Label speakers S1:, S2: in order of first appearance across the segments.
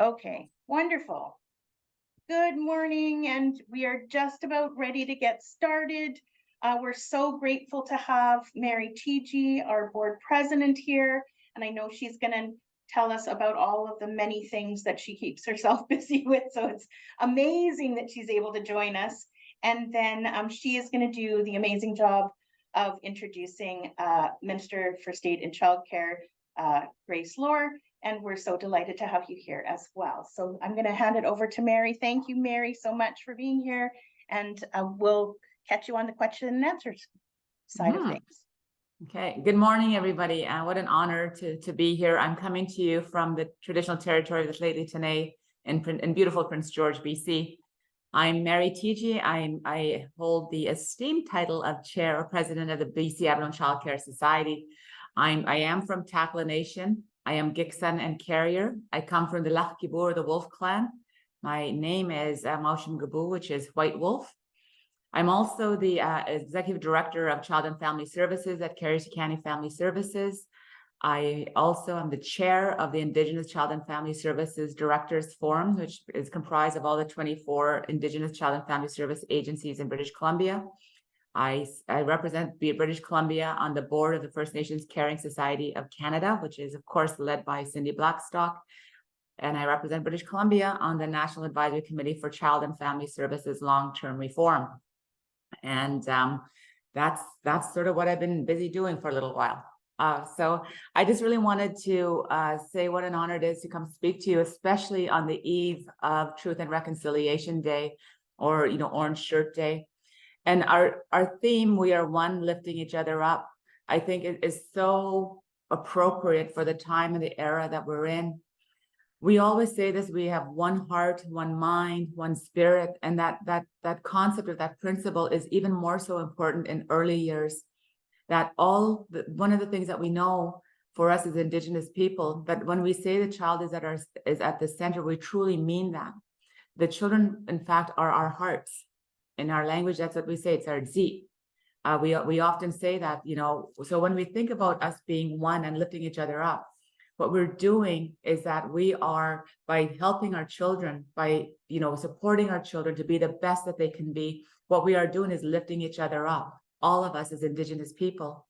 S1: Okay, wonderful. Good morning, and we are just about ready to get started. We're so grateful to have Mary Teegee, our board president here, and I know she's going to tell us about all of the many things that she keeps herself busy with. So it's amazing that she's able to join us. And then she is going to do the amazing job of introducing Minister for State and Childcare, Grace Lore, and we're so delighted to have you here as well. So I'm going to hand it over to Mary. Thank you, Mary, so much for being here, and we'll catch you on the question and answers side of things.
S2: Okay, good morning, everybody. What an honor to be here. I'm coming to you from the traditional territory of the Lheidli T'enneh in beautiful Prince George, BC. I'm Mary Teegee. I hold the esteemed title of Chair or President of the BC Aboriginal Childcare Society. I am from Takla Nation. I am Giksan and Carrier. I come from the Lach Gibur, the Wolf Clan. My name is Maushim Gabu, which is White Wolf. I'm also the Executive Director of Child and Family Services at Carrier County Family Services. I also am the chair of the Indigenous Child and Family Services Directors Forum, which is comprised of all the 24 Indigenous Child and Family Service agencies in British Columbia. I represent British Columbia on the board of the First Nations Caring Society of Canada, which is, of course, led by Cindy Blackstock. And I represent British Columbia on the National Advisory Committee for Child and Family Services Long-Term Reform. And that's sort of what I've been busy doing for a little while. So I just really wanted to say what an honor it is to come speak to you, especially on the eve of Truth and Reconciliation Day, or Orange Shirt Day. And our theme, We Are One, Lifting Each Other Up, I think it is so appropriate for the time and the era that we're in. We always say this: we have one heart, one mind, one spirit, and that concept of that principle is even more so important in early years. That one of the things that we know for us as Indigenous people, that when we say the child is at the center, we truly mean that. The children, in fact, are our hearts. In our language, that's what we say. It's our zi. We often say that, so when we think about us being one and lifting each other up, what we're doing is that we are, by helping our children, by supporting our children to be the best that they can be, what we are doing is lifting each other up, all of us as Indigenous people.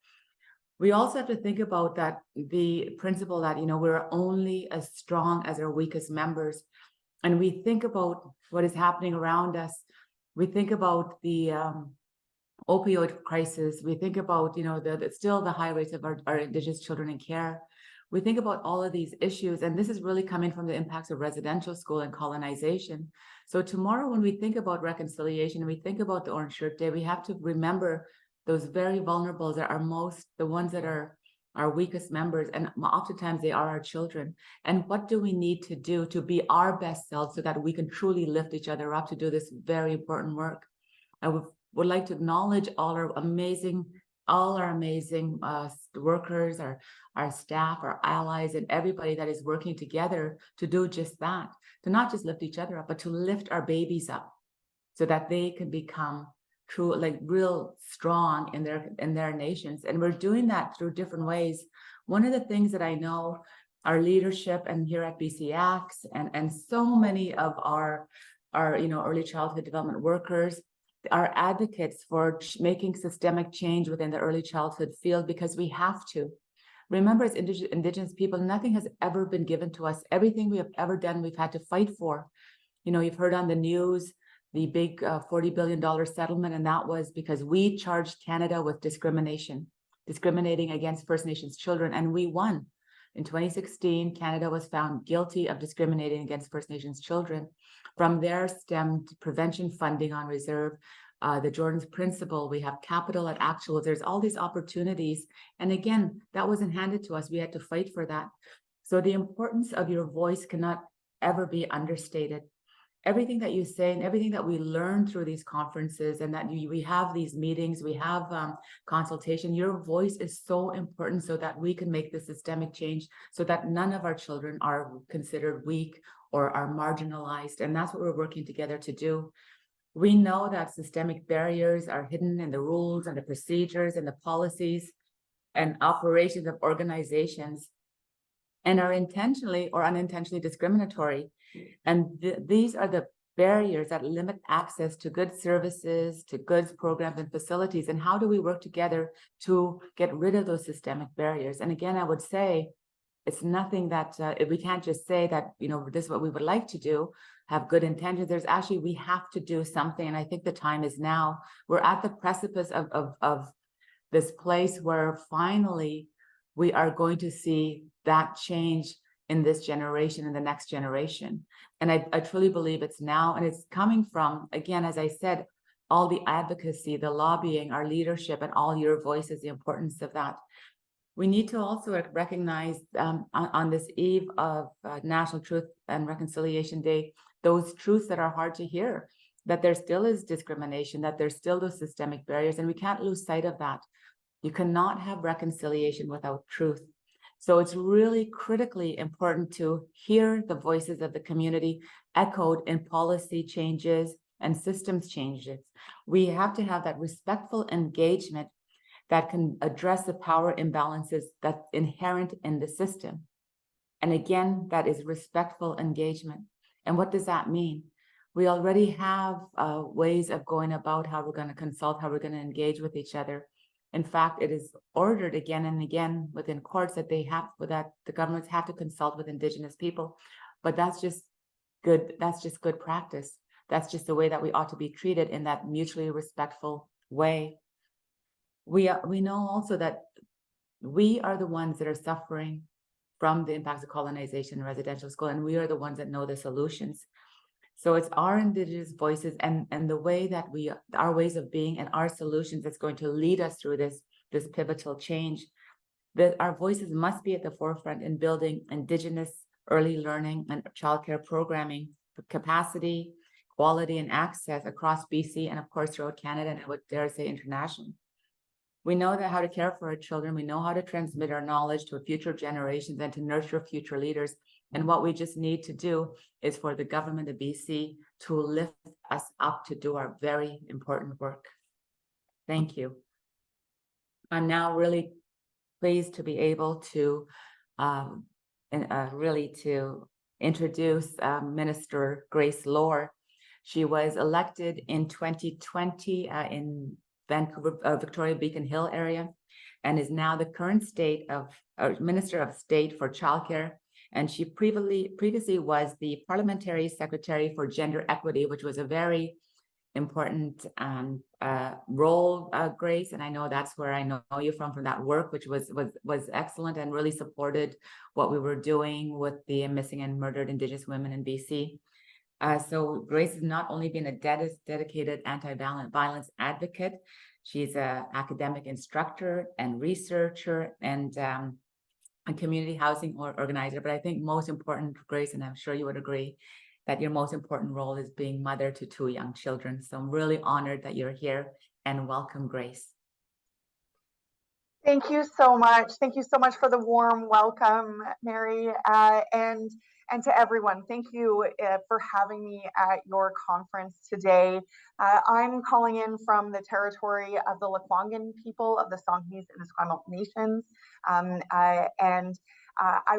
S2: We also have to think about that, the principle that we're only as strong as our weakest members. And we think about what is happening around us. We think about the opioid crisis. We think about still the high rates of our Indigenous children in care. We think about all of these issues, and this is really coming from the impacts of residential school and colonization. So tomorrow, when we think about reconciliation and we think about the Orange Shirt Day, we have to remember those very vulnerable that are the ones that are our weakest members, and oftentimes they are our children. And what do we need to do to be our best selves so that we can truly lift each other up to do this very important work? I would like to acknowledge all our amazing workers, our staff, our allies, and everybody that is working together to do just that, to not just lift each other up, but to lift our babies up so that they can become true, real strong in their nations. And we're doing that through different ways. One of the things that I know our leadership and here at BCACCS and so many of our early childhood development workers are advocates for making systemic change within the early childhood field, because we have to. Remember, as Indigenous people, nothing has ever been given to us. Everything we have ever done, we've had to fight for. You've heard on the news the big $40 billion settlement, and that was because we charged Canada with discriminating against First Nations children, and we won. In 2016, Canada was found guilty of discriminating against First Nations children. From there stemmed prevention funding on reserve, the Jordan's Principle, we have capital at actual. There's all these opportunities. And again, that wasn't handed to us. We had to fight for that. So the importance of your voice cannot ever be understated. Everything that you say and everything that we learn through these conferences, and that we have these meetings, we have consultation, your voice is so important so that we can make the systemic change so that none of our children are considered weak or are marginalized. And that's what we're working together to do. We know that systemic barriers are hidden in the rules and the procedures and the policies and operations of organizations. and are intentionally or unintentionally discriminatory. And these are the barriers that limit access to good services, to goods, programs, and facilities. And how do we work together to get rid of those systemic barriers? And again, I would say, it's nothing that we can't just say that, this is what we would like to do, have good intentions. There's actually, we have to do something. And I think the time is now. We're at the precipice of this place where finally we are going to see that change in this generation and the next generation. And I truly believe it's now, and it's coming from, again, as I said, all the advocacy, the lobbying, our leadership, and all your voices, the importance of that. We need to also recognize on this eve of National Truth and Reconciliation Day, those truths that are hard to hear, that there still is discrimination, that there's still those systemic barriers, and we can't lose sight of that. You cannot have reconciliation without truth. So it's really critically important to hear the voices of the community echoed in policy changes and systems changes. We have to have that respectful engagement that can address the power imbalances that's inherent in the system. And again, that is respectful engagement. And what does that mean? We already have ways of going about how we're going to consult, how we're going to engage with each other. In fact, it is ordered again and again within courts that that the governments have to consult with Indigenous people. But that's just good. That's just good practice. That's just the way that we ought to be treated, in that mutually respectful way. We know also that we are the ones that are suffering from the impacts of colonization and residential school, and we are the ones that know the solutions. So it's our Indigenous voices and the way that our ways of being and our solutions that's going to lead us through this pivotal change. That our voices must be at the forefront in building Indigenous early learning and childcare programming for capacity, quality, and access across BC and of course throughout Canada, and I would dare say internationally. We know that how to care for our children. We know how to transmit our knowledge to future generations and to nurture future leaders. And what we just need to do is for the government of BC to lift us up to do our very important work. Thank you. I'm now really pleased to be able to introduce Minister Grace Lohr. She was elected in 2020 in Vancouver, Victoria Beacon Hill area, and is now the current Minister of State for Childcare. And she previously was the Parliamentary Secretary for Gender Equity, which was a very important role, Grace. And I know that's where I know you from that work, which was excellent and really supported what we were doing with the missing and murdered Indigenous women in BC. So Grace has not only been a dedicated anti-violence advocate, she's an academic instructor and researcher and a community housing organizer. But I think most important, Grace, and I'm sure you would agree, that your most important role is being mother to 2 young children. So I'm really honored that you're here, and welcome, Grace.
S3: Thank you so much. Thank you so much for the warm welcome, Mary, and to everyone. Thank you for having me at your conference today. I'm calling in from the territory of the Lekwungen people of the Songhees and Esquimalt Nations. I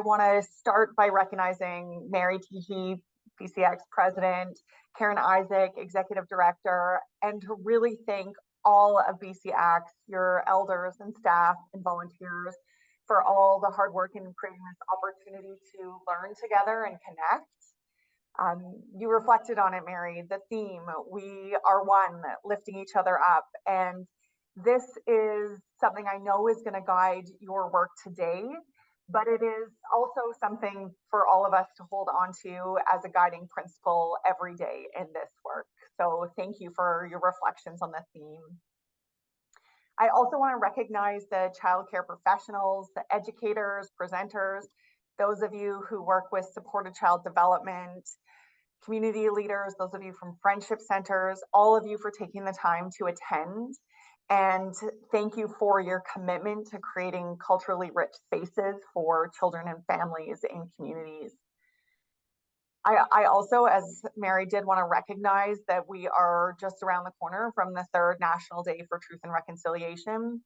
S3: want to start by recognizing Mary Teegee, BCACCS President, Karen Isaac, Executive Director, and to really thank all of BCACCS, your elders and staff and volunteers, for all the hard work in creating this opportunity to learn together and connect. You reflected on it, Mary, the theme, we are one, lifting each other up. And this is something I know is going to guide your work today, but it is also something for all of us to hold on to as a guiding principle every day in this work. So thank you for your reflections on the theme. I also want to recognize the childcare professionals, the educators, presenters, those of you who work with supported child development, community leaders, those of you from friendship centers, all of you for taking the time to attend. And thank you for your commitment to creating culturally rich spaces for children and families in communities. I also, as Mary did, want to recognize that we are just around the corner from the 3rd National Day for Truth and Reconciliation.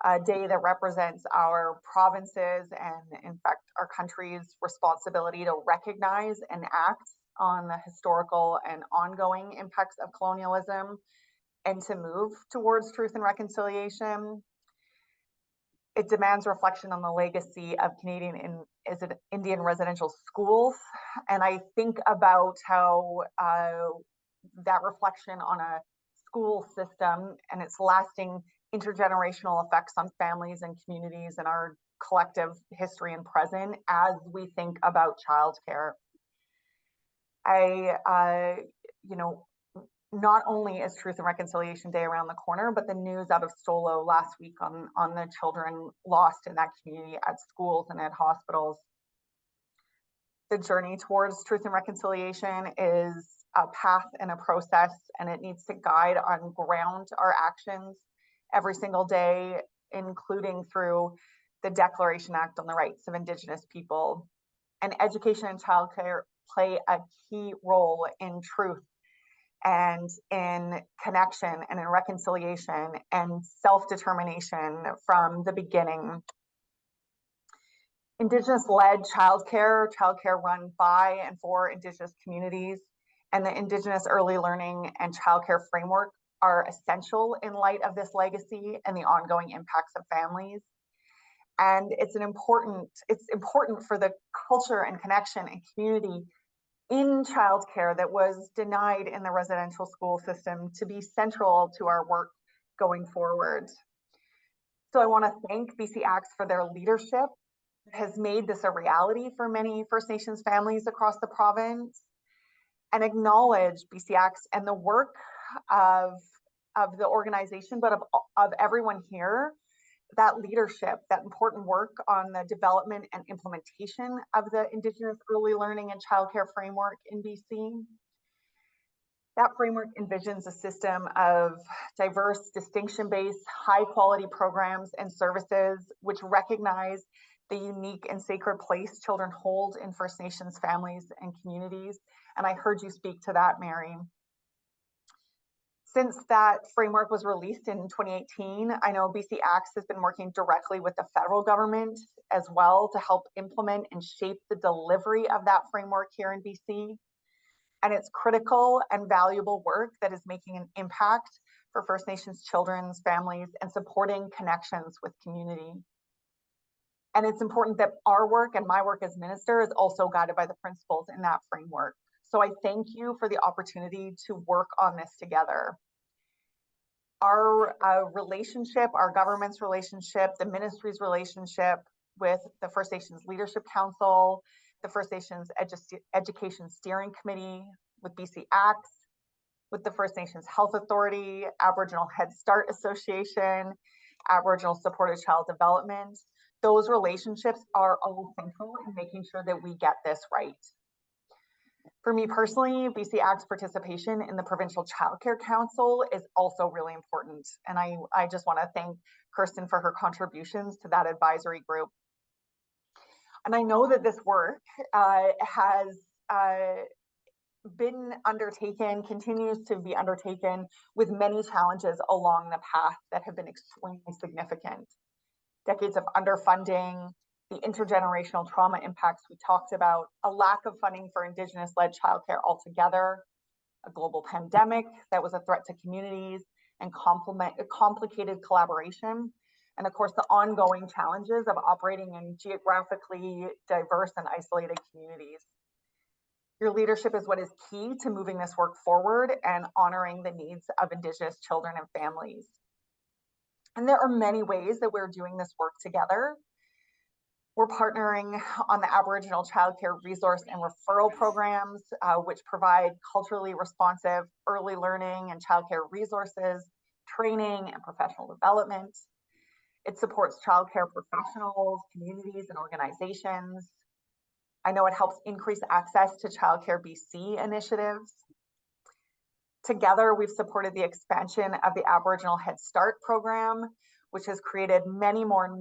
S3: a day that represents our provinces and, in fact, our country's responsibility to recognize and act on the historical and ongoing impacts of colonialism and to move towards truth and reconciliation. It demands reflection on the legacy of Canadian Indian residential schools. And I think about how that reflection on a school system and its lasting intergenerational effects on families and communities and our collective history and present as we think about childcare. Not only is Truth and Reconciliation Day around the corner, but the news out of Stolo last week on the children lost in that community at schools and at hospitals. The journey towards truth and reconciliation is a path and a process, and it needs to guide and ground our actions every single day, including through the Declaration Act on the Rights of Indigenous People. And education and childcare play a key role in truth and in connection and in reconciliation and self-determination from the beginning. Indigenous-led childcare run by and for Indigenous communities, and the Indigenous early learning and childcare framework are essential in light of this legacy and the ongoing impacts of families. And it's important for the culture and connection and community in childcare that was denied in the residential school system to be central to our work going forward. So I want to thank BCACCS for their leadership that has made this a reality for many First Nations families across the province, and acknowledge BCACCS and the work of the organization, but of everyone here, that leadership, that important work on the development and implementation of the Indigenous early learning and childcare framework in BC. That framework envisions a system of diverse, distinction-based, high-quality programs and services which recognize the unique and sacred place children hold in First Nations families and communities. And I heard you speak to that, Mary. Since that framework was released in 2018, I know BCACCS has been working directly with the federal government as well to help implement and shape the delivery of that framework here in BC. And it's critical and valuable work that is making an impact for First Nations children's families and supporting connections with community. And it's important that our work and my work as minister is also guided by the principles in that framework. So I thank you for the opportunity to work on this together. Our relationship, our government's relationship, the ministry's relationship with the First Nations Leadership Council, the First Nations Education Steering Committee, with BCACCS, with the First Nations Health Authority, Aboriginal Head Start Association, Aboriginal Supported Child Development. Those relationships are all central in making sure that we get this right. For me personally, BCACCS participation in the Provincial Childcare Council is also really important. And I just want to thank Kirsten for her contributions to that advisory group. And I know that this work has been undertaken, continues to be undertaken with many challenges along the path that have been extremely significant. Decades of underfunding, the intergenerational trauma impacts we talked about, a lack of funding for Indigenous-led childcare altogether, a global pandemic that was a threat to communities and complicated collaboration, and of course the ongoing challenges of operating in geographically diverse and isolated communities. Your leadership is what is key to moving this work forward and honoring the needs of Indigenous children and families. And there are many ways that we're doing this work together. We're partnering on the Aboriginal childcare resource and referral programs, which provide culturally responsive early learning and childcare resources, training and professional development. It supports childcare professionals, communities, and organizations. I know it helps increase access to Childcare BC initiatives. Together, we've supported the expansion of the Aboriginal Head Start program, which has created many more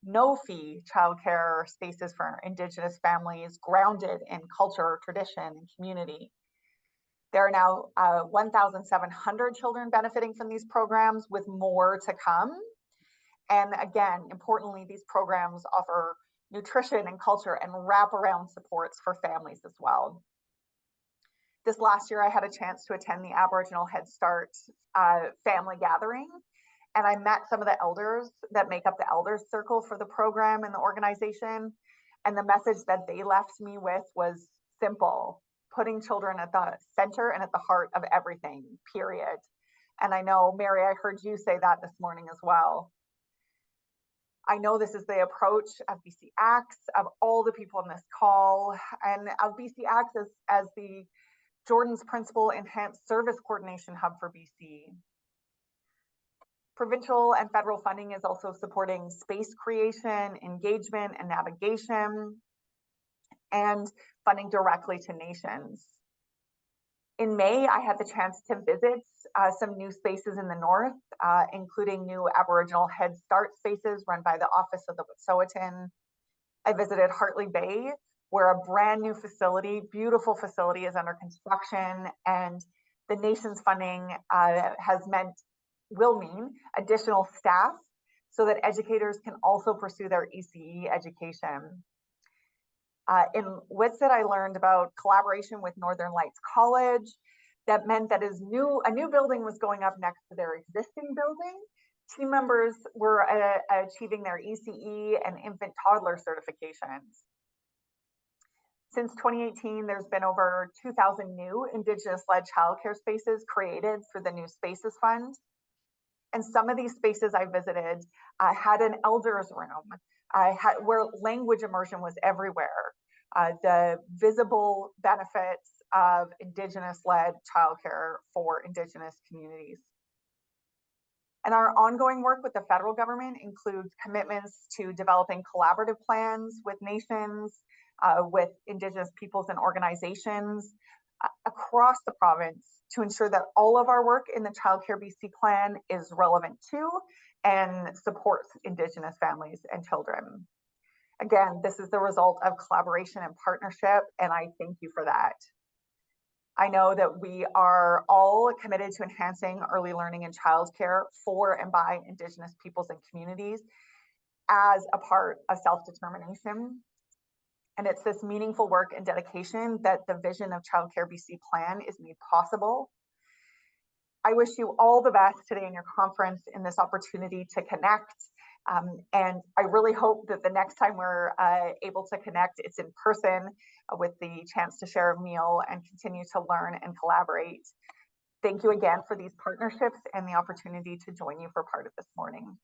S3: no-fee childcare spaces for Indigenous families grounded in culture, tradition, and community. There are now 1,700 children benefiting from these programs, with more to come. And again, importantly, these programs offer nutrition and culture and wraparound supports for families as well. This last year, I had a chance to attend the Aboriginal Head Start family gathering, and I met some of the elders that make up the elders circle for the program and the organization. And the message that they left me with was simple: putting children at the center and at the heart of everything, period. And I know, Mary, I heard you say that this morning as well. I know this is the approach of BCACCS, of all the people in this call, and of BCACCS as the Jordan's Principal Enhanced Service Coordination Hub for BC. Provincial and federal funding is also supporting space creation, engagement, and navigation, and funding directly to nations. In May, I had the chance to visit some new spaces in the north, including new Aboriginal Head Start spaces run by the Office of the Wet'suwet'en. I visited Hartley Bay, where a brand new facility, beautiful facility, is under construction, and the nation's funding will mean additional staff so that educators can also pursue their ECE education. In Whitsett, I learned about collaboration with Northern Lights College. That meant that as a new building was going up next to their existing building, team members were achieving their ECE and infant toddler certifications. Since 2018, there's been over 2,000 new Indigenous-led childcare spaces created through the New Spaces Fund. And some of these spaces I visited had an elders room where language immersion was everywhere. The visible benefits of Indigenous-led childcare for Indigenous communities. And our ongoing work with the federal government includes commitments to developing collaborative plans with nations, with Indigenous peoples and organizations across the province to ensure that all of our work in the Childcare BC plan is relevant to and supports Indigenous families and children. Again, this is the result of collaboration and partnership, and I thank you for that. I know that we are all committed to enhancing early learning and childcare for and by Indigenous peoples and communities as a part of self-determination. And it's this meaningful work and dedication that the vision of Childcare BC plan is made possible. I wish you all the best today in your conference in this opportunity to connect. And I really hope that the next time we're able to connect, it's in person with the chance to share a meal and continue to learn and collaborate. Thank you again for these partnerships and the opportunity to join you for part of this morning.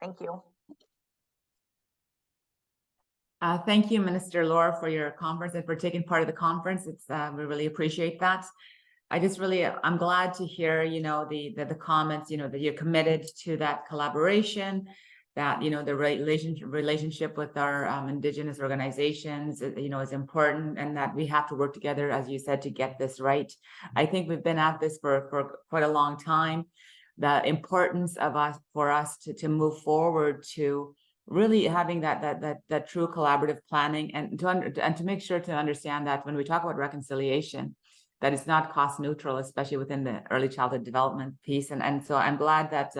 S3: Thank you.
S2: Thank you, Minister Laura, for your conference and for taking part of the conference. We really appreciate that. I'm glad to hear, the comments, that you're committed to that collaboration, that, the relationship with our Indigenous organizations, is important, and that we have to work together, as you said, to get this right. I think we've been at this for quite a long time. The importance for us to move forward to really having that true collaborative planning and to make sure to understand that when we talk about reconciliation, that it's not cost neutral, especially within the early childhood development piece. And so I'm glad that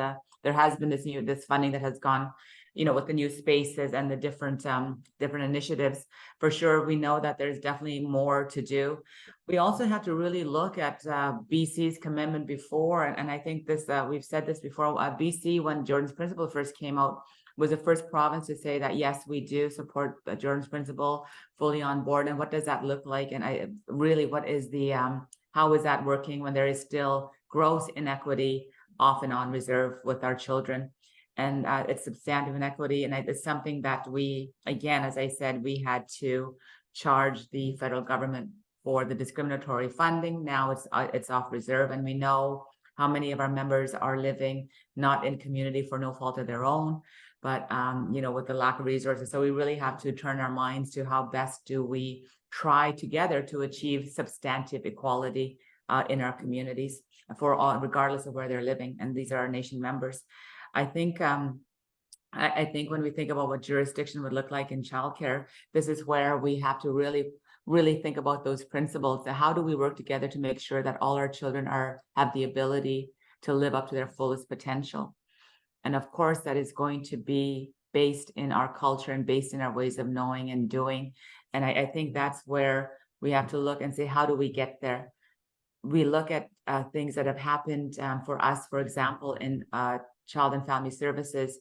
S2: there has been this funding that has gone, with the new spaces and the different initiatives. For sure, we know that there's definitely more to do. We also have to really look at BC's commitment before, and I think this we've said this before. BC, when Jordan's Principle first came out, was the first province to say that, yes, we do support the Jordan's Principle fully on board. And what does that look like? And what is how is that working when there is still gross inequity often on reserve with our children? And it's substantive inequity. And it's something that we, again, as I said, we had to charge the federal government for the discriminatory funding. Now it's off reserve. And we know how many of our members are living not in community for no fault of their own, but with the lack of resources. So we really have to turn our minds to how best do we try together to achieve substantive equality in our communities for all, regardless of where they're living. And these are our nation members. I think when we think about what jurisdiction would look like in childcare, this is where we have to really think about those principles. How do we work together to make sure that all our children have the ability to live up to their fullest potential. And of course, that is going to be based in our culture and based in our ways of knowing and doing. And I think that's where we have to look and say, how do we get there? We look at things that have happened for us, for example, in Child and Family Services.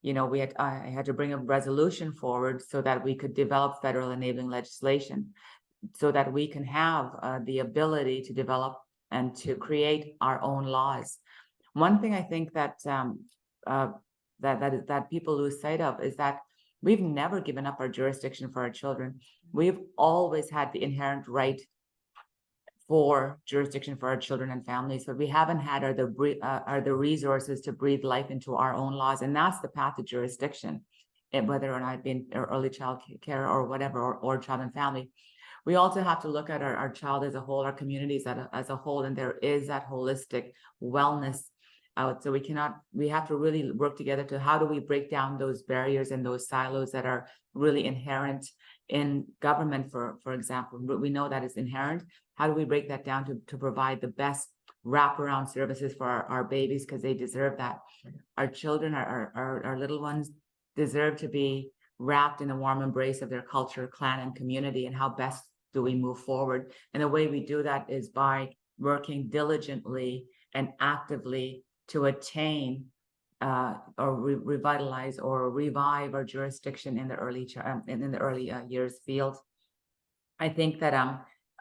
S2: You know, I had to bring a resolution forward so that we could develop federal enabling legislation, so that we can have the ability to develop and to create our own laws. One thing I think that that people lose sight of is that we've never given up our jurisdiction for our children. We've always had the inherent right for jurisdiction for our children and families, but we haven't had the resources to breathe life into our own laws, and that's the path to jurisdiction, and whether or not it be early child care or whatever, or child and family. We also have to look at our child as a whole, our communities as a whole, and there is that holistic wellness out. So we have to really work together to how do we break down those barriers and those silos that are really inherent in government, for example. We know that is inherent. How do we break that down to provide the best wraparound services for our babies, because they deserve that. Our children, our little ones deserve to be wrapped in the warm embrace of their culture, clan, and community. And how best do we move forward? And the way we do that is by working diligently and actively to attain or revitalize or revive our jurisdiction in the early years field. I think that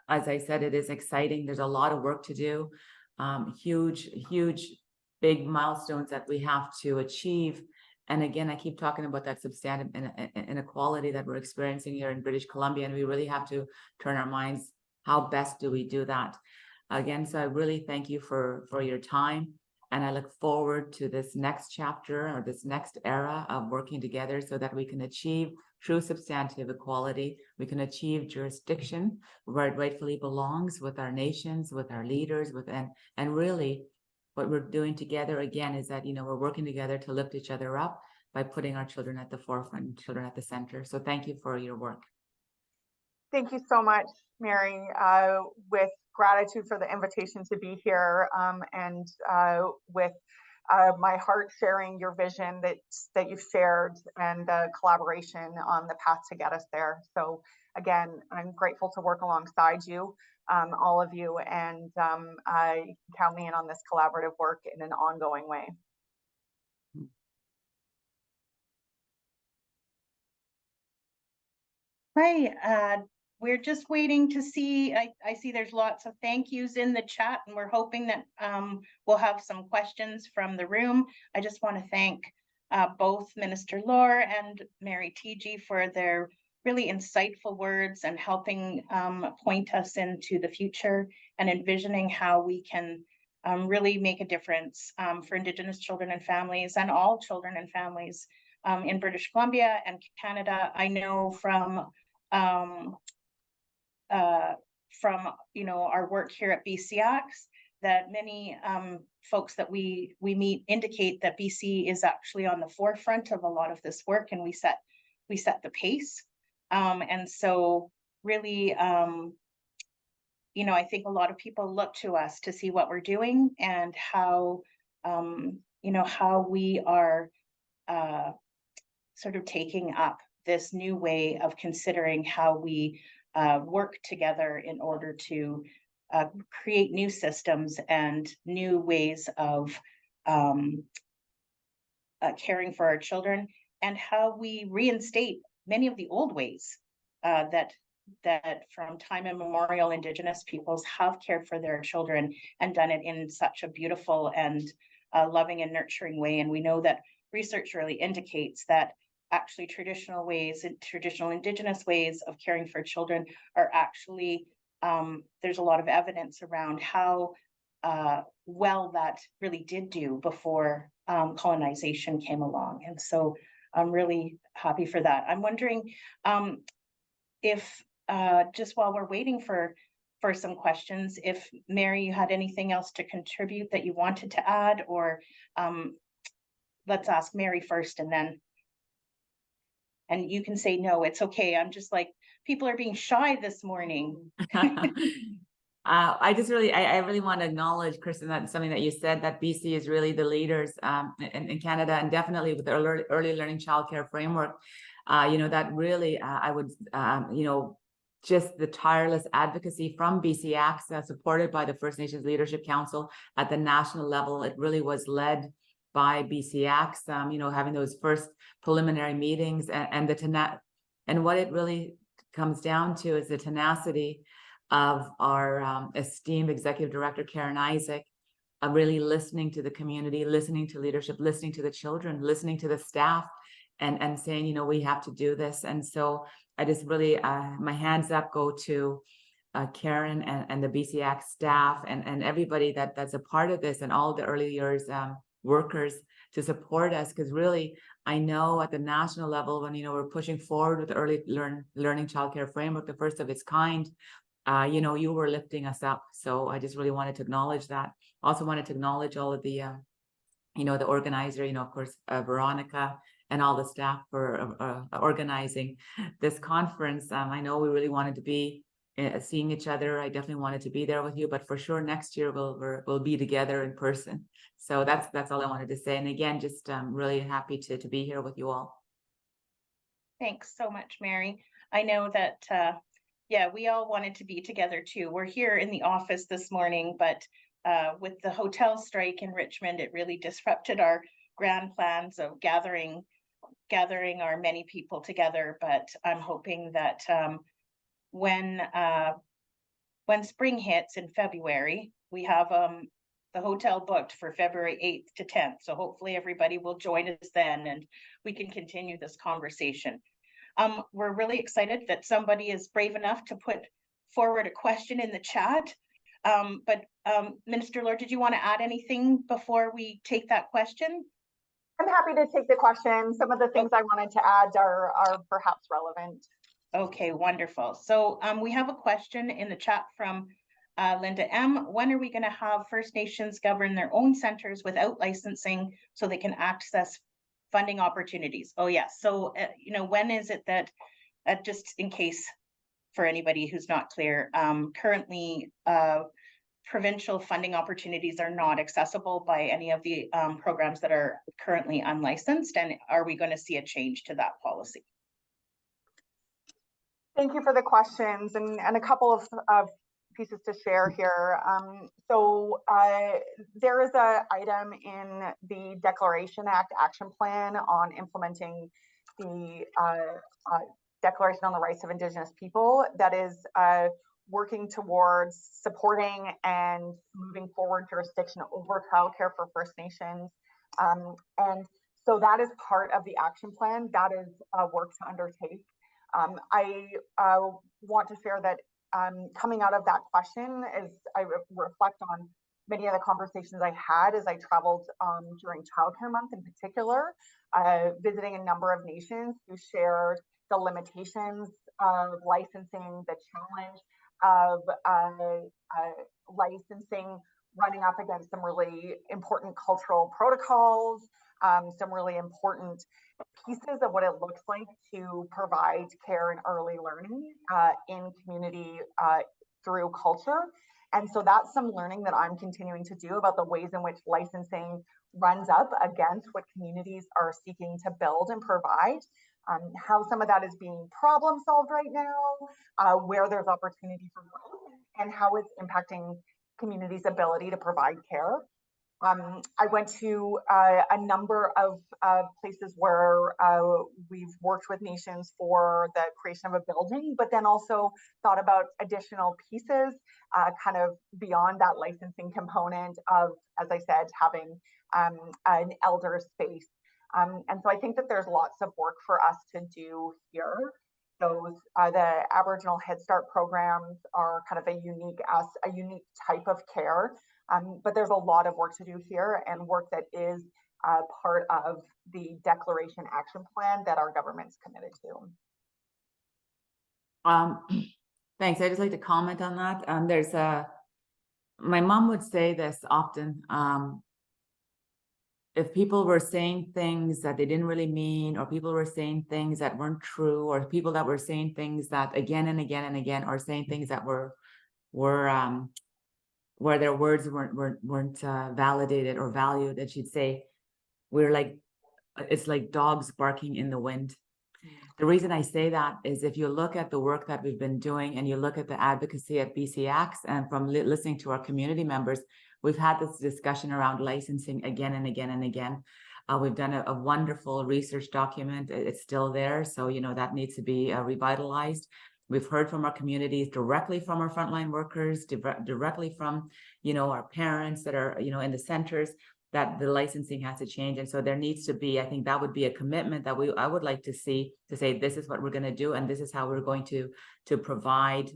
S2: as I said, it is exciting. There's a lot of work to do. Huge, big milestones that we have to achieve. And again, I keep talking about that substantive inequality that we're experiencing here in British Columbia, and we really have to turn our minds, how best do we do that? Again, so I really thank you for your time, and I look forward to this next chapter or this next era of working together so that we can achieve true substantive equality. We can achieve jurisdiction where it rightfully belongs, with our nations, with our leaders, and really what we're doing together again is that, we're working together to lift each other up by putting our children at the forefront, children at the center. So thank you for your work.
S3: Thank you so much, Mary, with gratitude for the invitation to be here, and with my heart sharing your vision that you've shared, and the collaboration on the path to get us there. So again, I'm grateful to work alongside you, all of you, and I count me in on this collaborative work in an ongoing way.
S1: Hi, we're just waiting to see, I see there's lots of thank yous in the chat, and we're hoping that we'll have some questions from the room. I just want to thank both Minister Lohr and Mary Teegee for their really insightful words and helping point us into the future and envisioning how we can really make a difference for Indigenous children and families, and all children and families in British Columbia and Canada. I know from our work here at BCACCS that many folks that we meet indicate that BC is actually on the forefront of a lot of this work, and we set the pace. And so really, I think a lot of people look to us to see what we're doing and how, how we are sort of taking up this new way of considering how we work together in order to create new systems and new ways of caring for our children, and how we reinstate many of the old ways that from time immemorial Indigenous peoples have cared for their children and done it in such a beautiful and loving and nurturing way. And we know that research really indicates that actually traditional Indigenous ways of caring for children are actually, there's a lot of evidence around how well that really did do before colonization came along. And so I'm really happy for that. I'm wondering if just while we're waiting for some questions, if Mary, you had anything else to contribute that you wanted to add, or let's ask Mary first, and you can say no, it's okay. I'm just like, people are being shy this morning.
S2: I just really, I really want to acknowledge, Kristen, that something that you said, that BC is really the leaders in Canada, and definitely with the early learning childcare framework. That really, I would, just the tireless advocacy from BCACCS, supported by the First Nations Leadership Council at the national level. It really was led by BCACCS, having those first preliminary meetings, and what it really comes down to is the tenacity of our esteemed executive director, Karen Isaac, really listening to the community, listening to leadership, listening to the children, listening to the staff, and saying, we have to do this. And so I just really, my hands up go to Karen and the BCACCS staff and everybody that's a part of this, and all the early years workers to support us, because really, I know at the national level, when we're pushing forward with the early learning childcare framework, the first of its kind, you were lifting us up. So I just really wanted to acknowledge that. Also wanted to acknowledge all of the, the organizer, of course, Veronica, and all the staff for organizing this conference. I know we really wanted to be seeing each other. I definitely wanted to be there with you, but for sure next year we'll be together in person. So that's all I wanted to say. And again, just really happy to be here with you all.
S1: Thanks so much, Mary. I know that yeah, we all wanted to be together too. We're here in the office this morning, but with the hotel strike in Richmond, it really disrupted our grand plans of gathering our many people together. But I'm hoping that when spring hits in February, we have the hotel booked for February 8th to 10th. So hopefully everybody will join us then, and we can continue this conversation. We're really excited that somebody is brave enough to put forward a question in the chat. But Minister Lord, did you want to add anything before we take that question?
S3: I'm happy to take the question. Some of the things I wanted to add are perhaps relevant.
S1: Okay, wonderful. So we have a question in the chat from Linda M. When are we going to have First Nations govern their own centers without licensing so they can access funding opportunities? Oh yes. So when is it that just in case for anybody who's not clear, currently provincial funding opportunities are not accessible by any of the programs that are currently unlicensed, and are we going to see a change to that policy?
S3: Thank you for the questions, and a couple of pieces to share here. There is an item in the Declaration Act Action Plan on implementing the Declaration on the Rights of Indigenous People that is working towards supporting and moving forward jurisdiction over childcare for First Nations. And so that is part of the action plan. That is work to undertake. I want to share that coming out of that question, as I reflect on many of the conversations I had as I traveled during Childcare Month in particular, visiting a number of nations who shared the limitations of licensing, the challenge of licensing, running up against some really important cultural protocols, some really important pieces of what it looks like to provide care and early learning in community through culture. And so that's some learning that I'm continuing to do about the ways in which licensing runs up against what communities are seeking to build and provide, how some of that is being problem solved right now, where there's opportunity for growth, and how it's impacting communities' ability to provide care. I went to a number of places where we've worked with nations for the creation of a building, but then also thought about additional pieces kind of beyond that licensing component of, as I said, having an elder space. And so I think that there's lots of work for us to do here. Those the Aboriginal Head Start programs are kind of a unique type of care. But there's a lot of work to do here, and work that is part of the Declaration Action Plan that our government's committed to.
S2: Thanks. I'd just like to comment on that. My mom would say this often, if people were saying things that they didn't really mean, or people were saying things that weren't true, or people that were saying things that again and again and again, or saying things that were where their words weren't validated or valued, and she'd say, it's like dogs barking in the wind. The reason I say that is if you look at the work that we've been doing and you look at the advocacy at BCACCS, and from listening to our community members, we've had this discussion around licensing again and again and again. We've done a wonderful research document. It's still there. So, that needs to be revitalized. We've heard from our communities, directly from our frontline workers, directly from, our parents that are, in the centers, that the licensing has to change. And so there needs to be, I think that would be a commitment that I would like to see, to say, this is what we're going to do, and this is how we're going to provide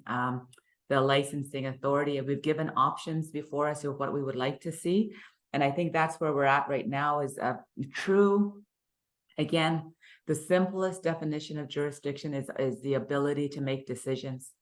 S2: the licensing authority. We've given options before us of what we would like to see. And I think that's where we're at right now, is a true, again, the simplest definition of jurisdiction is the ability to make decisions.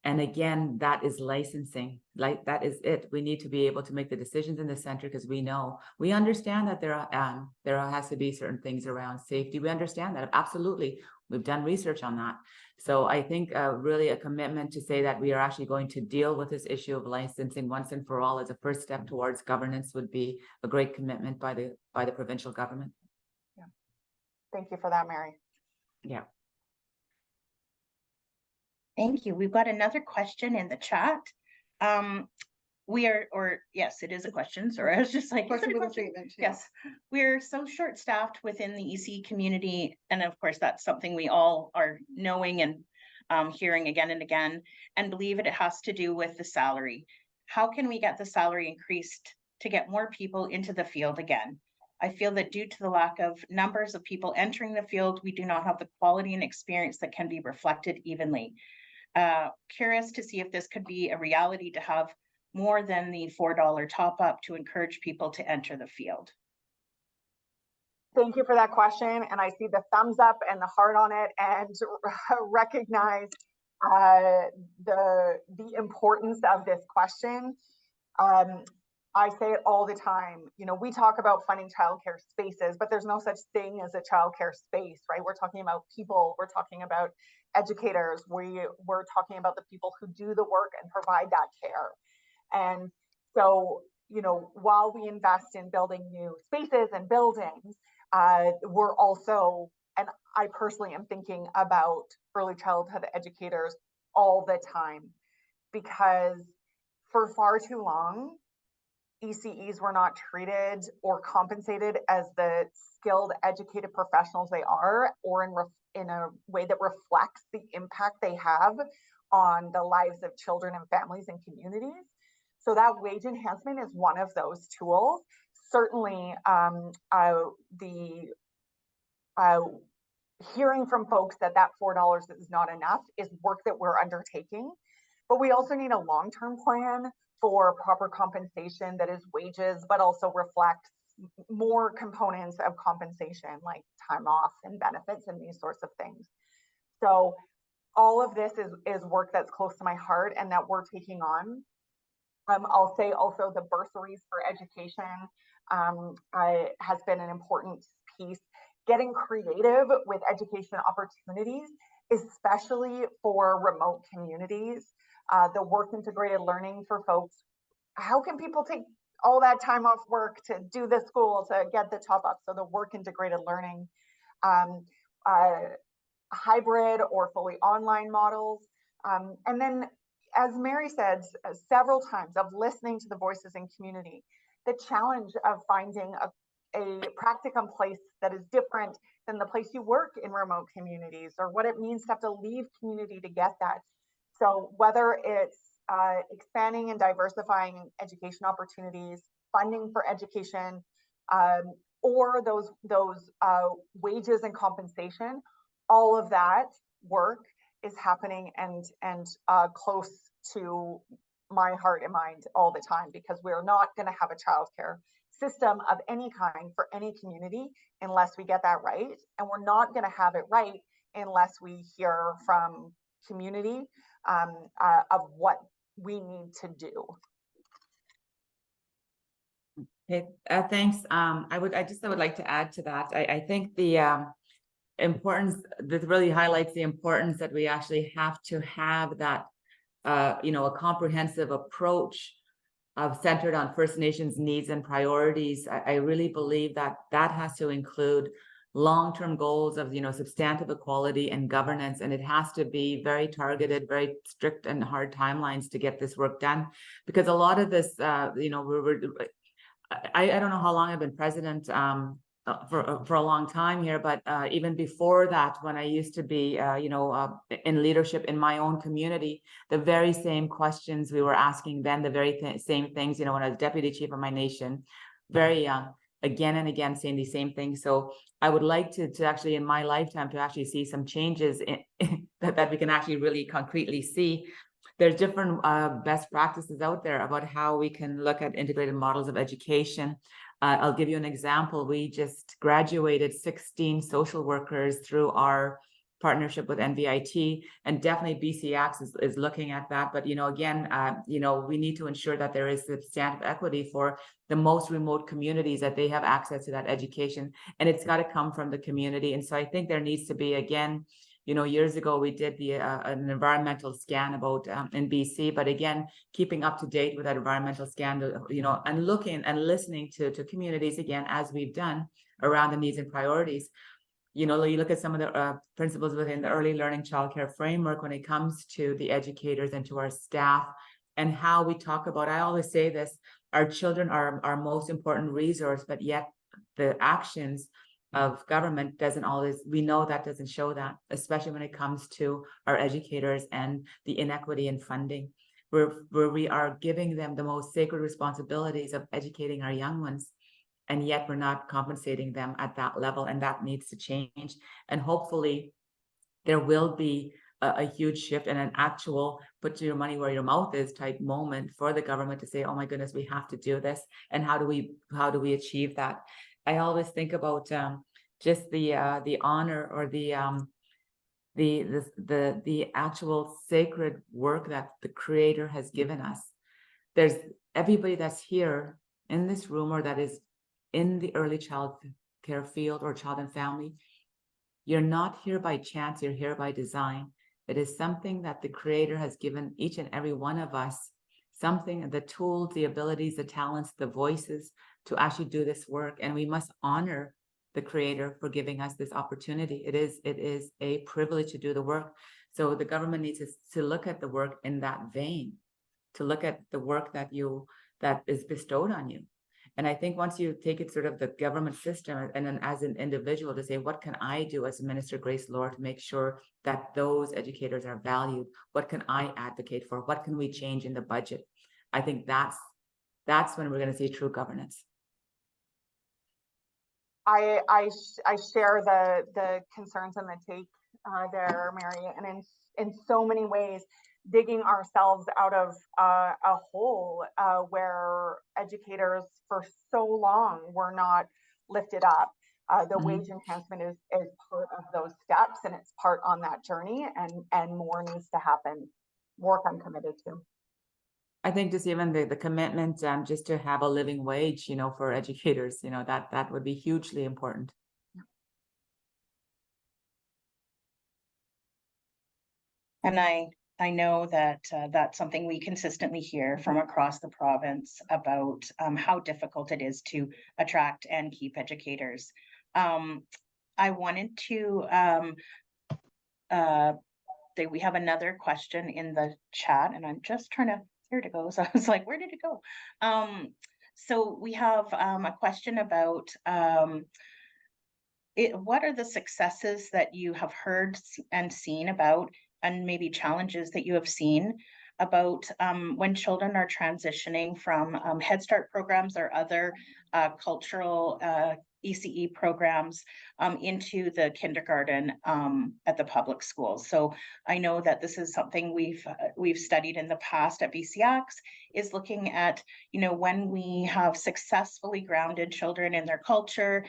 S2: And again, that is licensing. That is it. We need to be able to make the decisions in the center, because we understand that there has to be certain things around safety. We understand that, absolutely. We've done research on that. So I think really a commitment to say that we are actually going to deal with this issue of licensing once and for all as a first step towards governance would be a great commitment by the provincial government.
S3: Yeah. Thank you for that, Mary.
S2: Yeah.
S1: Thank you. We've got another question in the chat. Yes, it is a question. Sorry, I was just like,
S4: Question with a statement. Yeah.
S1: Yes, we're so short-staffed within the EC community, and of course, that's something we all are knowing and hearing again and again, and believe it has to do with the salary. How can we get the salary increased to get more people into the field again? I feel that due to the lack of numbers of people entering the field, we do not have the quality and experience that can be reflected evenly. Curious to see if this could be a reality, to have more than the $4 top up to encourage people to enter the field.
S3: Thank you for that question. And I see the thumbs up and the heart on it, and recognize the importance of this question. I say it all the time. We talk about funding childcare spaces, but there's no such thing as a childcare space, right? We're talking about people. We're talking about educators. We're talking about the people who do the work and provide that care. And so, while we invest in building new spaces and buildings, we're also, and I personally am thinking about early childhood educators all the time, because for far too long, ECEs were not treated or compensated as the skilled, educated professionals they are, or in a way that reflects the impact they have on the lives of children and families and communities. So that wage enhancement is one of those tools. Certainly, hearing from folks that $4 is not enough is work that we're undertaking. But we also need a long-term plan for proper compensation that is wages, but also reflects more components of compensation, like time off and benefits and these sorts of things. So all of this is work that's close to my heart and that we're taking on. I'll say also the bursaries for education has been an important piece. Getting creative with education opportunities, especially for remote communities. The work integrated learning for folks. How can people take all that time off work to do the school to get the top up? So the work integrated learning, hybrid or fully online models. And then, as Mary said several times, of listening to the voices in community, the challenge of finding a practicum place that is different than the place you work in remote communities, or what it means to have to leave community to get that. So whether it's expanding and diversifying education opportunities, funding for education, or those wages and compensation, all of that work is happening and close to my heart and mind all the time, because we're not going to have a childcare system of any kind for any community unless we get that right. And we're not going to have it right unless we hear from community of what we need to do.
S2: Okay, thanks. I would like to add to that. I think the importance, that really highlights the importance that we actually have to have that a comprehensive approach centered on First Nations needs and priorities. I really believe that has to include long-term goals of, substantive equality and governance, and it has to be very targeted, very strict and hard timelines to get this work done. Because a lot of this, I don't know how long I've been president, for a long time here, but even before that, when I used to be, in leadership in my own community, the very same questions we were asking then, the very same things, when I was deputy chief of my nation, very young, again and again saying the same things. So I would like to actually, in my lifetime, to actually see some changes that we can actually really concretely see. There's different best practices out there about how we can look at integrated models of education. I'll give you an example. We just graduated 16 social workers through our partnership with NVIT, and definitely BCACCS is looking at that. But, again, we need to ensure that there is substantive equity for the most remote communities, that they have access to that education, and it's got to come from the community. And so I think there needs to be, again, years ago we did an environmental scan about in BC, but again, keeping up to date with that environmental scan, and looking and listening to communities again, as we've done around the needs and priorities. You look at some of the principles within the early learning childcare framework when it comes to the educators and to our staff, and how we talk about, I always say this, our children are our most important resource, but yet the actions of government we know that doesn't show that, especially when it comes to our educators and the inequity in funding, where we are giving them the most sacred responsibilities of educating our young ones, and yet we're not compensating them at that level, and that needs to change. And hopefully there will be a huge shift and an actual put your money where your mouth is type moment for the government to say, oh my goodness, we have to do this, and how do we achieve that? I always think about just the honor, or the actual sacred work that the Creator has given us. There's everybody that's here in this room, or that is in the early child care field or child and family. You're not here by chance, you're here by design. It is something that the Creator has given each and every one of us, something, the tools, the abilities, the talents, the voices to actually do this work. And we must honor the Creator for giving us this opportunity. It is a privilege to do the work. So the government needs to look at the work in that vein, to look at the work that is bestowed on you. And I think once you take it sort of the government system, and then as an individual to say, what can I do as Minister Grace Lord to make sure that those educators are valued? What can I advocate for? What can we change in the budget? I think that's when we're going to see true governance.
S3: I share the concerns and the take there, Mary, and in so many ways, digging ourselves out of a hole where educators for so long were not lifted up. The wage enhancement is part of those steps, and it's part on that journey, and more needs to happen. Work I'm committed to.
S2: I think just even the commitment just to have a living wage, for educators, that would be hugely important.
S1: And I know that that's something we consistently hear from across the province about how difficult it is to attract and keep educators. I wanted to we have another question in the chat, and I'm just trying to, here it goes. I was like, where did it go? So we have a question about what are the successes that you have heard and seen about, and maybe challenges that you have seen about when children are transitioning from Head Start programs or other cultural ECE programs into the kindergarten at the public schools. So I know that this is something we've studied in the past at BCACCS, is looking at, when we have successfully grounded children in their culture,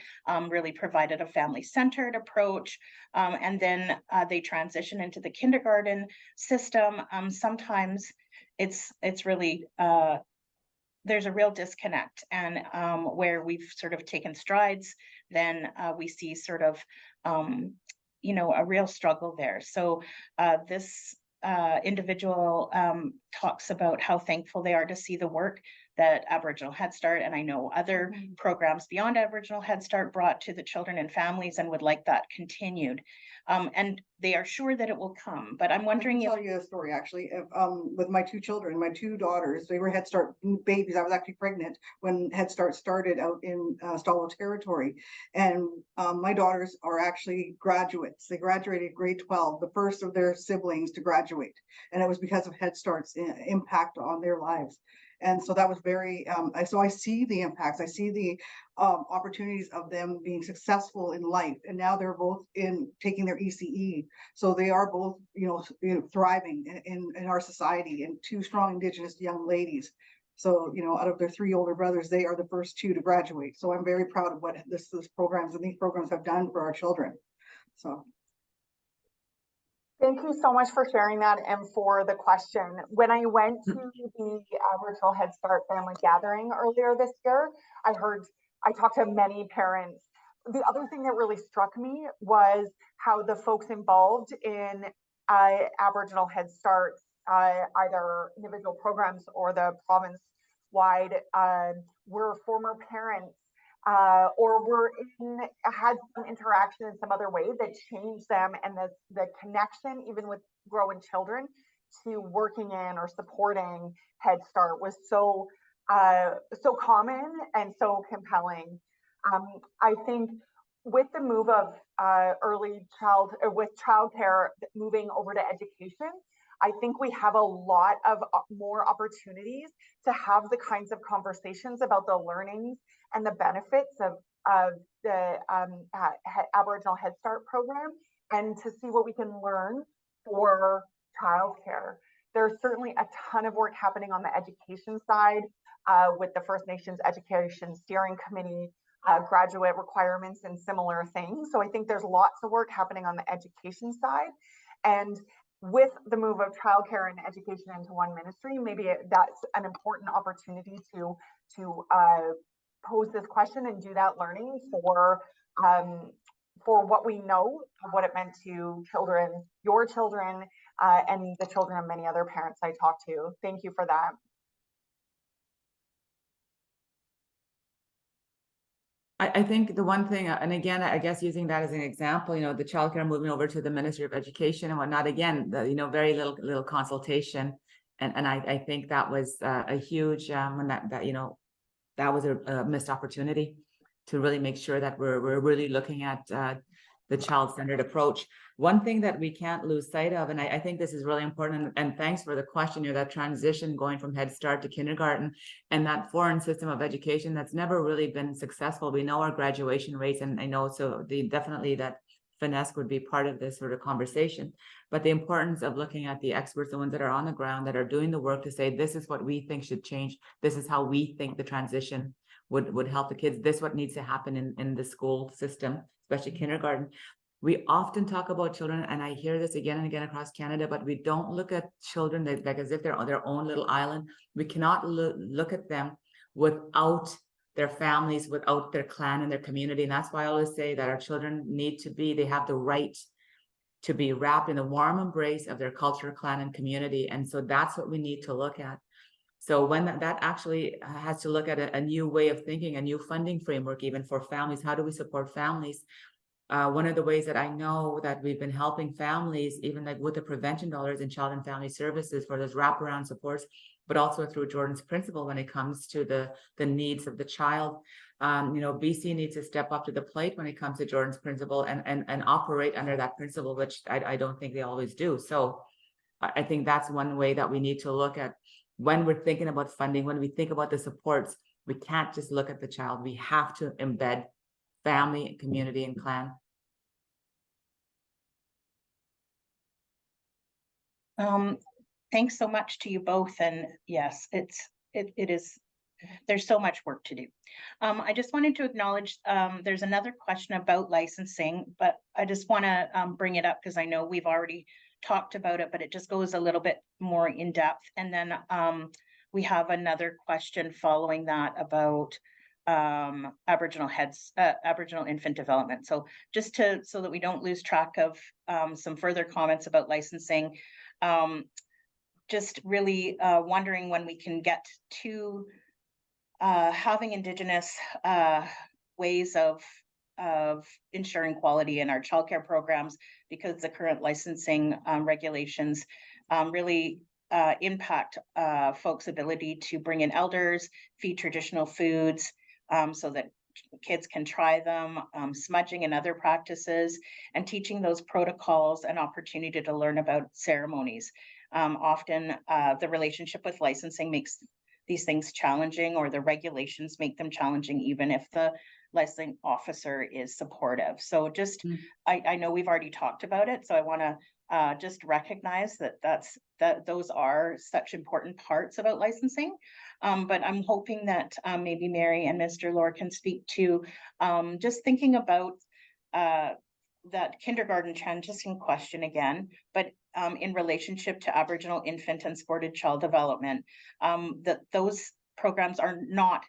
S1: really provided a family-centered approach, and then they transition into the kindergarten system. Sometimes it's really there's a real disconnect, and where we've sort of taken strides, then we see sort of a real struggle there. So this individual talks about how thankful they are to see the work that Aboriginal Head Start, and I know other programs beyond Aboriginal Head Start, brought to the children and families, and would like that continued. And they are sure that it will come, but I'm wondering if—
S4: I'll tell you a story actually, with my two children, my two daughters, they were Head Start babies. I was actually pregnant when Head Start started out in Stalo territory. And my daughters are actually graduates. They graduated grade 12, the first of their siblings to graduate. And it was because of Head Start's impact on their lives. And so that was very, so I see the impacts, I see the opportunities of them being successful in life. And now they're both taking their ECE. So they are both, thriving in our society, and two strong Indigenous young ladies. So, out of their three older brothers, they are the first two to graduate. So I'm very proud of what these programs have done for our children. So.
S3: Thank you so much for sharing that and for the question. When I went to the Aboriginal Head Start family gathering earlier this year, I talked to many parents. The other thing that really struck me was how the folks involved in Aboriginal Head Start, either individual programs or the province-wide, were former parents or had some interaction in some other way that changed them, and the connection, even with growing children, to working in or supporting Head Start was so common and so compelling. I think with the move of with childcare moving over to education, I think we have a lot of more opportunities to have the kinds of conversations about the learnings and the benefits of the Aboriginal Head Start program, and to see what we can learn for childcare. There's certainly a ton of work happening on the education side with the First Nations Education Steering Committee, graduate requirements and similar things. So I think there's lots of work happening on the education side. And with the move of childcare and education into one ministry, maybe that's an important opportunity to pose this question and do that learning for what we know of what it meant to children, your children, and the children of many other parents I talked to. Thank you for that.
S2: I think the one thing, and again, I guess using that as an example, the childcare moving over to the Ministry of Education and whatnot, again, very little consultation. And I think that was a huge, when that was a missed opportunity to really make sure that we're really looking at the child-centered approach. One thing that we can't lose sight of, and I think this is really important, and thanks for the question, that transition going from Head Start to kindergarten and that foreign system of education that's never really been successful. We know our graduation rates, and I know definitely that finesse would be part of this sort of conversation, but the importance of looking at the experts, the ones that are on the ground, that are doing the work to say, this is what we think should change. This is how we think the transition would help the kids. This is what needs to happen in the school system, especially kindergarten. We often talk about children, and I hear this again and again across Canada, but we don't look at children like as if they're on their own little island. We cannot look at them without their families, without their clan and their community. And that's why I always say that our children they have the right to be wrapped in the warm embrace of their culture, clan, and community. And so that's what we need to look at. So when that actually has to look at a new way of thinking, a new funding framework, even for families. How do we support families? One of the ways that I know that we've been helping families, even like with the prevention dollars in child and family services for those wraparound supports, but also through Jordan's principle when it comes to the needs of the child. BC needs to step up to the plate when it comes to Jordan's principle and operate under that principle, which I don't think they always do. So I think that's one way that we need to look at when we're thinking about funding, when we think about the supports. We can't just look at the child. We have to embed family, community, and clan.
S1: Thanks so much to you both. And yes, it is, there's so much work to do. I just wanted to acknowledge there's another question about licensing, but I just want to bring it up because I know we've already talked about it, but it just goes a little bit more in depth. And then we have another question following that about Aboriginal infant development. So just so that we don't lose track of some further comments about licensing, just really wondering when we can get to having Indigenous ways of ensuring quality in our childcare programs, because the current licensing regulations really impact folks' ability to bring in elders, feed traditional foods, so that kids can try them, smudging and other practices, and teaching those protocols and opportunity to learn about ceremonies. Often the relationship with licensing makes these things challenging, or the regulations make them challenging, even if the licensing officer is supportive. So just, I know we've already talked about it, so I want to just recognize that those are such important parts about licensing. But I'm hoping that maybe Mary and Mr. Lohr can speak to just thinking about that kindergarten transition question again, but in relationship to Aboriginal infant and supported child development, that those programs are not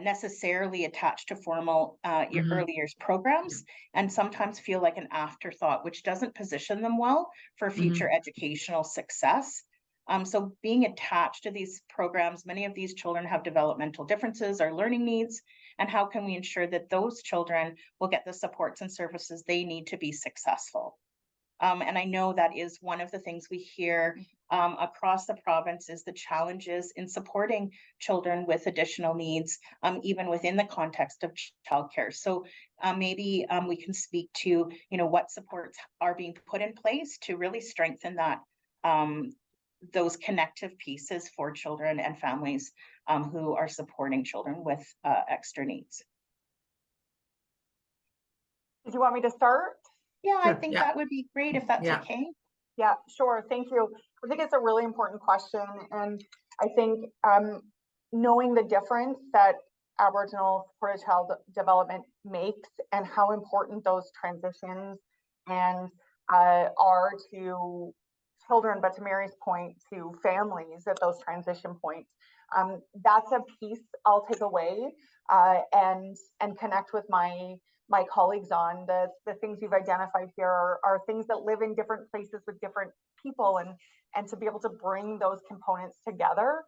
S1: necessarily attached to formal early years programs, and sometimes feel like an afterthought, which doesn't position them well for future educational success. So being attached to these programs, many of these children have developmental differences or learning needs, and how can we ensure that those children will get the supports and services they need to be successful? And I know that is one of the things we hear across the province, is the challenges in supporting children with additional needs, even within the context of childcare. So maybe we can speak to, what supports are being put in place to really strengthen that, those connective pieces for children and families who are supporting children with extra needs.
S3: Do you want me to start?
S1: Yeah,
S2: Sure,
S1: I think
S2: yeah.
S1: that would be great if that's
S2: Yeah.
S1: okay.
S3: Yeah, sure. Thank you. I think it's a really important question. And I think knowing the difference that Aboriginal supported child development makes, and how important those transitions and are to children, but to Mary's point, to families at those transition points. That's a piece I'll take away and connect with my colleagues on. The things you've identified here are things that live in different places with different people, and to be able to bring those components together,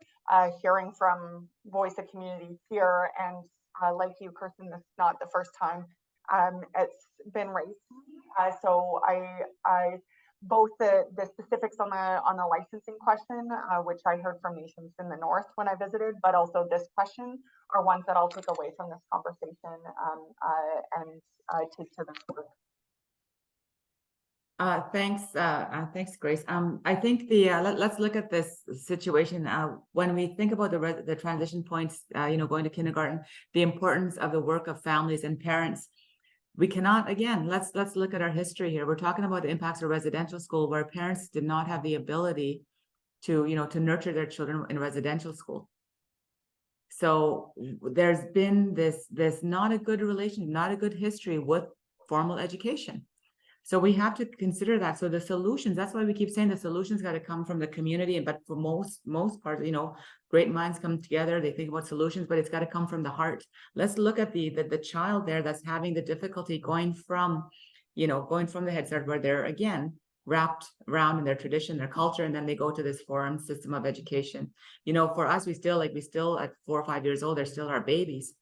S3: hearing from voice of communities here, and like you, Kirsten, this is not the first time it's been raised. So I both the specifics on the licensing question, which I heard from nations in the north when I visited, but also this question are ones that I'll take away from this conversation and take to the board.
S2: Thanks, Grace. I think let's look at this situation when we think about the transition points. Going to kindergarten, the importance of the work of families and parents. We cannot, again, let's look at our history here. We're talking about the impacts of residential school, where parents did not have the ability to nurture their children in residential school. So there's been this not a good relation, not a good history with formal education. So we have to consider that. So the solutions, that's why we keep saying the solutions got to come from the community. But for most parts, great minds come together, they think about solutions, but it's got to come from the heart. Let's look at the child there that's having the difficulty going from the Head Start, where they're again wrapped around in their tradition, their culture, and then they go to this foreign system of education. For us, we still at 4 or 5 years old, they're still our babies.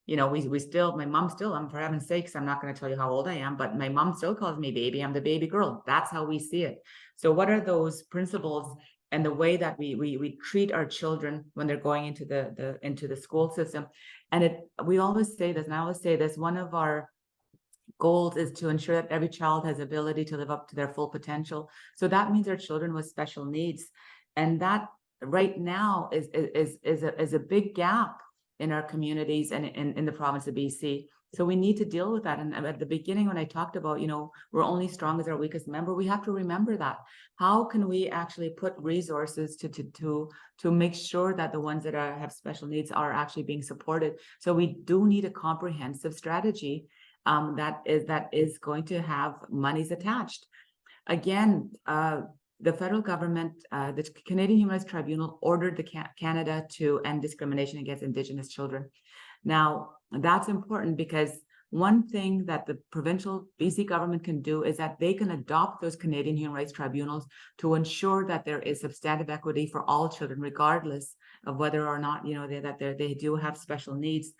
S2: We still, my mom still, for heaven's sakes, I'm not going to tell you how old I am, but my mom still calls me baby. I'm the baby girl. That's how we see it. So what are those principles and the way that we treat our children when they're going into the school system? And we always say this, and I always say this, one of our goals is to ensure that every child has ability to live up to their full potential. So that means our children with special needs. And that right now is a big gap in our communities and in the province of BC. So we need to deal with that. And at the beginning, when I talked about, we're only strong as our weakest member, we have to remember that. How can we actually put resources to make sure that the ones that have special needs are actually being supported? So we do need a comprehensive strategy that is going to have monies attached. Again, the federal government, the Canadian Human Rights Tribunal ordered Canada to end discrimination against Indigenous children. Now, that's important because One thing that the provincial BC government can do is that they can adopt those Canadian Human Rights Tribunals to ensure that there is substantive equity for all children, regardless of whether or not, you know, they do have special needs.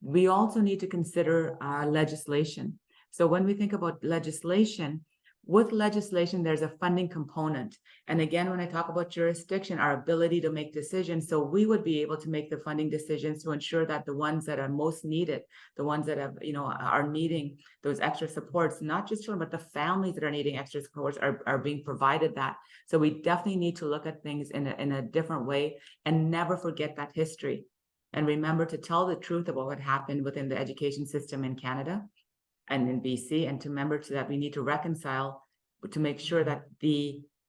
S2: We also need to consider legislation. So when we think about legislation, with legislation, there's a funding component. And again, when I talk about jurisdiction, our ability to make decisions, so we would be able to make the funding decisions to ensure that the ones that are most needed, the ones that have, you know, are needing those extra supports, not just children, but the families that are needing extra supports are being provided that. So we definitely need to look at things in a different way and never forget that history. And remember to tell the truth about what happened within the education system in Canada and in BC, and to remember that we need to reconcile to make sure that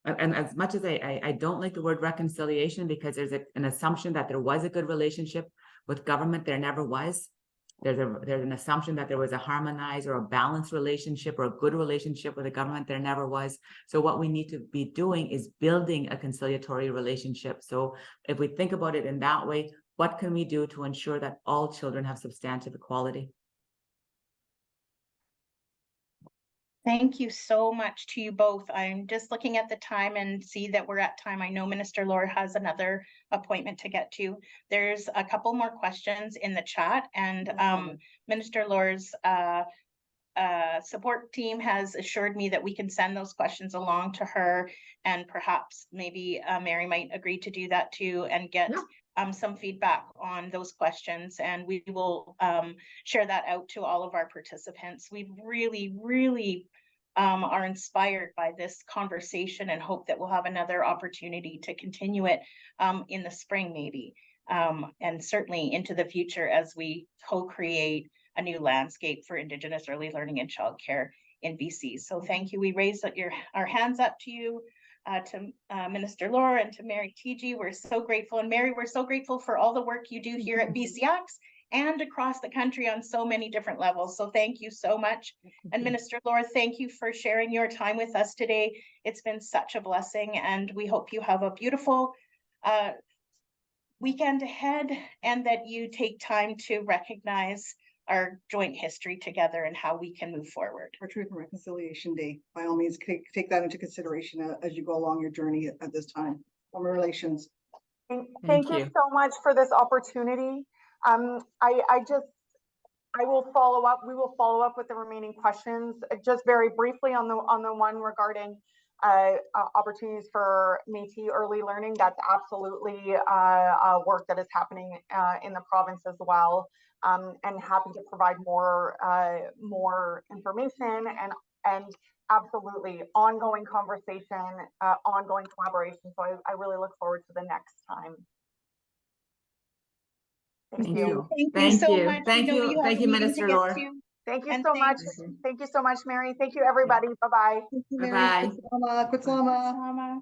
S2: and as much as I don't like the word reconciliation, because there's an assumption that there was a good relationship with government, there never was. There's an assumption that there was a harmonized or a balanced relationship or a good relationship with the government, there never was. So what we need to be doing is building a conciliatory relationship. So if we think about it in that way, what can we do to ensure that all children have substantive equality?
S1: Thank you so much to you both. I'm just looking at the time and see that we're at time. I know Minister Lohr has another appointment to get to. There's a couple more questions in the chat, and Minister Lohr's support team has assured me that we can send those questions along to her, and perhaps maybe Mary might agree to do that too, and get some feedback on those questions, and we will share that out to all of our participants. We really are inspired by this conversation and hope that we'll have another opportunity to continue it in the spring maybe, and certainly into the future as we co-create a new landscape for Indigenous early learning and childcare in BC. So thank you. We raise our hands up to you, to Minister Lohr and to Mary Teegee. We're so grateful. And Mary, we're so grateful for all the work you do here at BCACCS and across the country on so many different levels. So thank you so much. And Minister Lohr, thank you for sharing your time with us today. It's been such a blessing, and we hope you have a beautiful weekend ahead, and that you take time to recognize our joint history together and how we can move forward.
S4: Our Truth and Reconciliation Day, by all means, take that into consideration as you go along your journey at this time. Family relations.
S3: Thank you so much for this opportunity. I will follow up. We will follow up with the remaining questions. Just very briefly on the one regarding opportunities for Métis early learning. That's absolutely work that is happening in the province as well. And happy to provide more information and absolutely ongoing conversation, ongoing collaboration. So I really look forward to the next time.
S2: Thank you.
S1: Thank you so much.
S2: Thank you, Minister Lohr.
S3: Thank you so much. Thank you so much, Mary. Thank you, everybody. Bye-bye.
S2: Bye-bye.
S4: Kutlama.